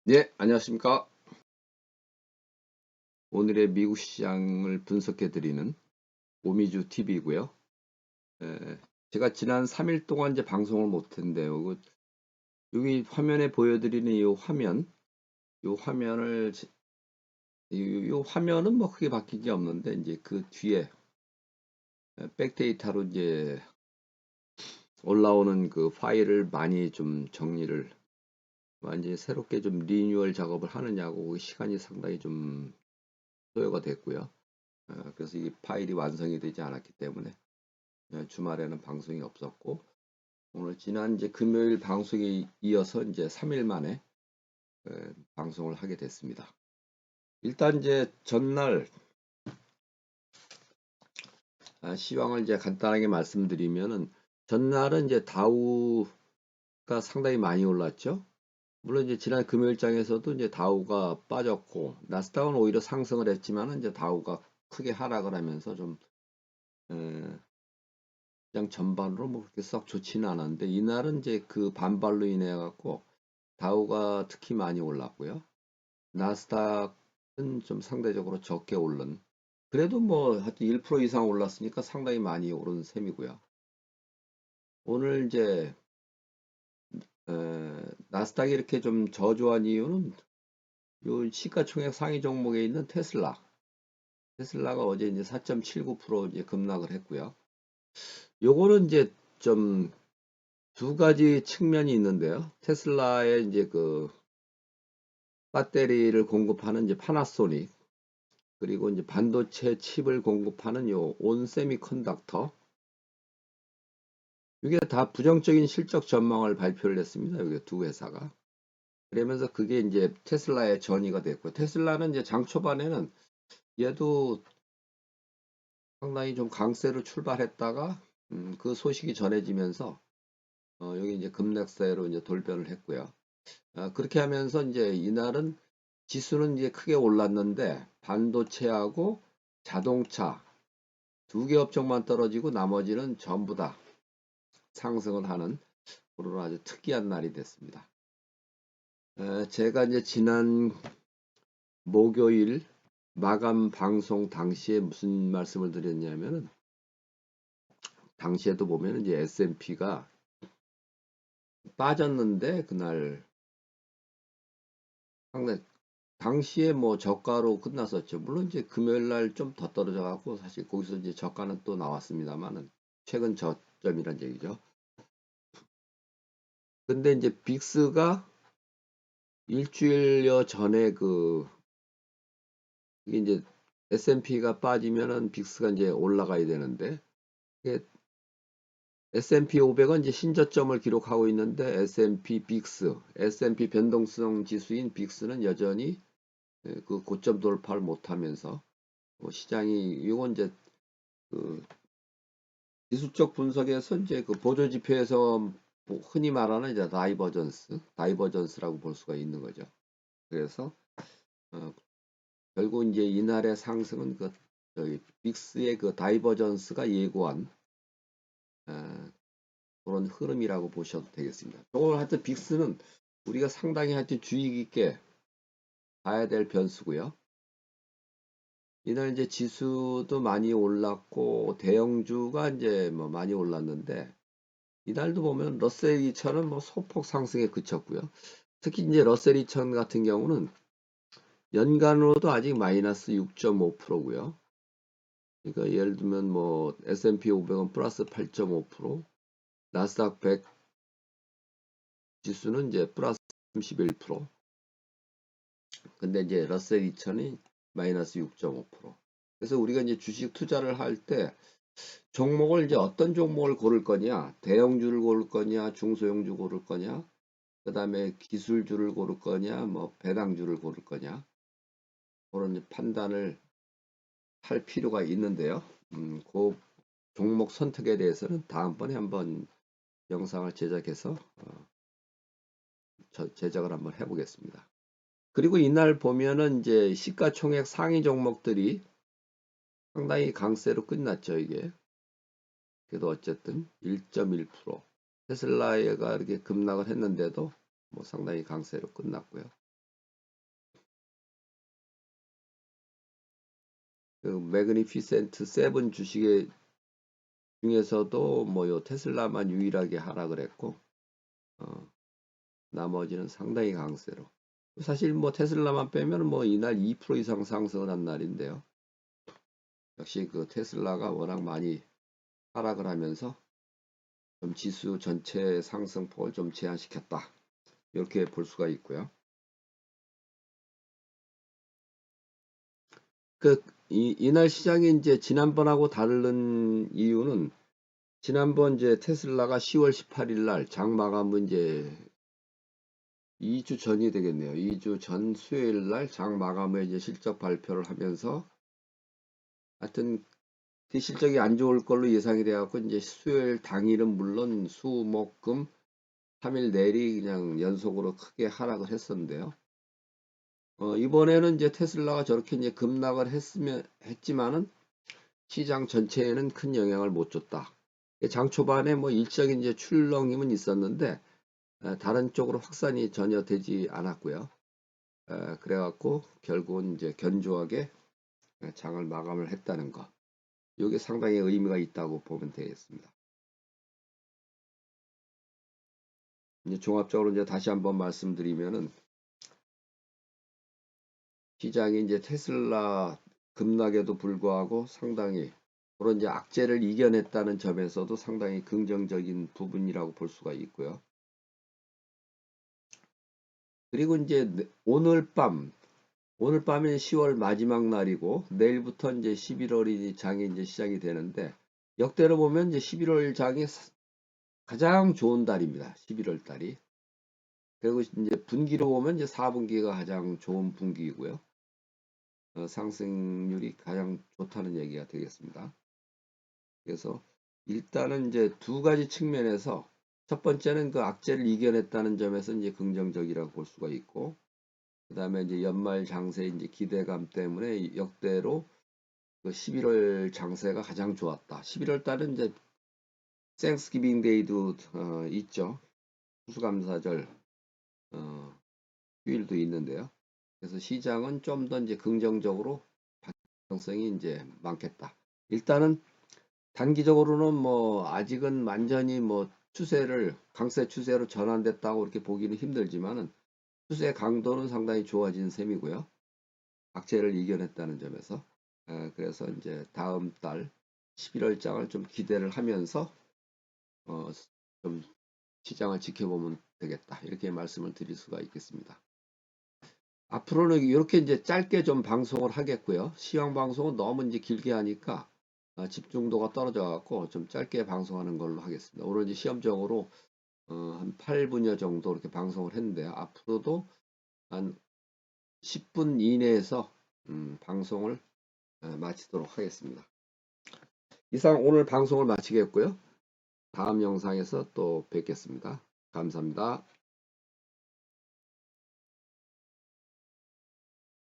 네, 안녕하십니까. 오늘의 미국 시장을 분석해 드리는 오미주 TV이고요. 제가 지난 3일 동안 이제 방송을 못 했는데요. 여기 화면에 보여드리는 이 화면, 이 화면을, 이 화면은 뭐 크게 바뀐 게 없는데, 이제 그 뒤에 백데이터로 이제 올라오는 그 파일을 많이 좀 정리를, 완전히 새롭게 좀 리뉴얼 작업을 하느냐고 그 시간이 상당히 좀 소요가 됐고요. 그래서 이 파일이 완성이 되지 않았기 때문에 주말에는 방송이 없었고 오늘 지난 이제 금요일 방송에 이어서 이제 3일 만에 방송을 하게 됐습니다. 일단 이제 전날 시황을 이제 간단하게 말씀드리면은 전날은 이제 다우가 상당히 많이 올랐죠. 물론 이제 지난 금요일장에서도 이제 다우가 빠졌고 나스닥은 오히려 상승을 했지만은 이제 다우가 크게 하락을 하면서 좀 에, 그냥 전반으로 뭐 그렇게 썩 좋지는 않았는데 이날은 이제 그 반발로 인해 갖고 다우가 특히 많이 올랐고요. 나스닥은 좀 상대적으로 적게 오른. 그래도 뭐 하여튼 1% 이상 올랐으니까 상당히 많이 오른 셈이고요. 오늘 이제 나스닥이 이렇게 좀 저조한 이유는 요 시가총액 상위 종목에 있는 테슬라. 테슬라가 어제 이제 4.79% 이제 급락을 했고요. 요거는 이제 좀 두 가지 측면이 있는데요. 테슬라의 이제 그 배터리를 공급하는 이제 파나소닉 그리고 이제 반도체 칩을 공급하는 요 온세미컨덕터 이게 다 부정적인 실적 전망을 발표를 했습니다. 이게 두 회사가. 그러면서 그게 이제 테슬라의 전이가 됐고 테슬라는 이제 장 초반에는 얘도 상당히 좀 강세로 출발했다가 그 소식이 전해지면서 여기 이제 급락세로 이제 돌변을 했고요. 그렇게 하면서 이제 이날은 지수는 이제 크게 올랐는데 반도체하고 자동차 두 개 업종만 떨어지고 나머지는 전부 다 상승을 하는 그런 아주 특이한 날이 됐습니다. 제가 이제 지난 목요일 마감 방송 당시에 무슨 말씀을 드렸냐면은 당시에도 보면 이제 S&P가 빠졌는데 그날 상당히 당시에 뭐 저가로 끝났었죠. 물론 이제 금요일 날 좀 더 떨어져 갖고 사실 거기서 이제 저가는 또 나왔습니다만은 최근 저점이란 얘기죠. 근데 이제 빅스가 일주일여 전에 이게 이제 S&P가 빠지면은 빅스가 이제 올라가야 되는데 이게 S&P 500은 이제 신저점을 기록하고 있는데 S&P 빅스, S&P 변동성 지수인 빅스는 여전히 그 고점 돌파를 못하면서 시장이 이건 이제 그 기술적 분석에서 이제 그 보조 지표에서 뭐 흔히 말하는 이제 다이버전스라고 볼 수가 있는 거죠. 그래서 어, 결국 이제 이날의 상승은 그 저기 빅스의 그 다이버전스가 예고한 어, 그런 흐름이라고 보셔도 되겠습니다. 오늘 하여튼 빅스는 우리가 상당히 하여튼 주의 깊게 봐야 될 변수고요. 이날 이제 지수도 많이 올랐고 대형주가 이제 뭐 많이 올랐는데 이날도 보면 러셀 2000은 뭐 소폭 상승에 그쳤고요. 특히 이제 러셀 2000 같은 경우는 연간으로도 아직 마이너스 6.5%고요. 그러니까 예를 들면 뭐 S&P 500은 플러스 8.5%, 나스닥 100 지수는 이제 플러스 31%. 근데 이제 러셀 2000이 마이너스 6.5%. 그래서 우리가 이제 주식 투자를 할 때 종목을 이제 어떤 종목을 고를 거냐, 대형주를 고를 거냐, 중소형주 고를 거냐, 그 다음에 기술주를 고를 거냐, 뭐 배당주를 고를 거냐, 그런 판단을 할 필요가 있는데요. 그 종목 선택에 대해서는 다음번에 한번 영상을 제작해서 제작을 한번 해보겠습니다. 그리고 이날 보면은 이제 시가총액 상위 종목들이 상당히 강세로 끝났죠, 이게. 그래도 어쨌든 1.1% 테슬라가 이렇게 급락을 했는데도 뭐 상당히 강세로 끝났고요. 그 매그니피센트 7 주식의 중에서도 뭐 요 테슬라만 유일하게 하락을 했고, 나머지는 상당히 강세로. 사실 뭐 테슬라만 빼면 뭐 이날 2% 이상 상승을 한 날인데요. 역시 그 테슬라가 워낙 많이 하락을 하면서 좀 지수 전체 상승폭을 좀 제한시켰다. 이렇게 볼 수가 있고요. 이날 시장이 이제 지난번하고 다른 이유는 지난번 이제 테슬라가 10월 18일 날 장 마감은 이제 2주 전이 되겠네요. 2주 전 수요일 날 장 마감에 이제 실적 발표를 하면서 하여튼 그 실적이 안 좋을 걸로 예상이 돼갖고 이제 수요일 당일은 물론 수, 목, 금 3일 내리 그냥 연속으로 크게 하락을 했었는데요. 이번에는 이제 테슬라가 저렇게 이제 급락을 했지만은 시장 전체에는 큰 영향을 못 줬다. 장 초반에 뭐 일적인 이제 출렁임은 있었는데 다른 쪽으로 확산이 전혀 되지 않았고요. 그래갖고 결국은 이제 견조하게 장을 마감을 했다는 거. 이게 상당히 의미가 있다고 보면 되겠습니다. 이제 종합적으로 이제 다시 한번 말씀드리면은 시장이 이제 테슬라 급락에도 불구하고 상당히 그런 이제 악재를 이겨냈다는 점에서도 상당히 긍정적인 부분이라고 볼 수가 있고요. 그리고 이제 오늘 밤이 10월 마지막 날이고 내일부터 이제 11월이 장이 이제 시작이 되는데 역대로 보면 이제 11월 장이 가장 좋은 달입니다. 11월 달이. 그리고 이제 분기로 보면 이제 4분기가 가장 좋은 분기이고요. 상승률이 가장 좋다는 얘기가 되겠습니다. 그래서 일단은 이제 두 가지 측면에서 첫 번째는 그 악재를 이겨냈다는 점에서 이제 긍정적이라고 볼 수가 있고, 그 다음에 이제 연말 장세 이제 기대감 때문에 역대로 그 11월 장세가 가장 좋았다. 11월 달은 이제 땡스기빙 데이도 있죠. 추수감사절 휴일도 있는데요. 그래서 시장은 좀 더 이제 긍정적으로 가능성이 이제 많겠다. 일단은 단기적으로는 뭐 아직은 완전히 뭐 강세 추세로 전환됐다고 이렇게 보기는 힘들지만은 추세 강도는 상당히 좋아진 셈이고요. 악재를 이겨냈다는 점에서 그래서 이제 다음 달 11월장을 좀 기대를 하면서 좀 시장을 지켜보면 되겠다. 이렇게 말씀을 드릴 수가 있겠습니다. 앞으로는 이렇게 이제 짧게 좀 방송을 하겠고요. 시황 방송은 너무 이제 길게 하니까 집중도가 떨어져 갖고 좀 짧게 방송하는 걸로 하겠습니다. 오늘 이제 시험적으로 한 8분여 정도 이렇게 방송을 했는데요. 앞으로도 한 10분 이내에서 방송을 마치도록 하겠습니다. 이상 오늘 방송을 마치겠고요. 다음 영상에서 또 뵙겠습니다. 감사합니다.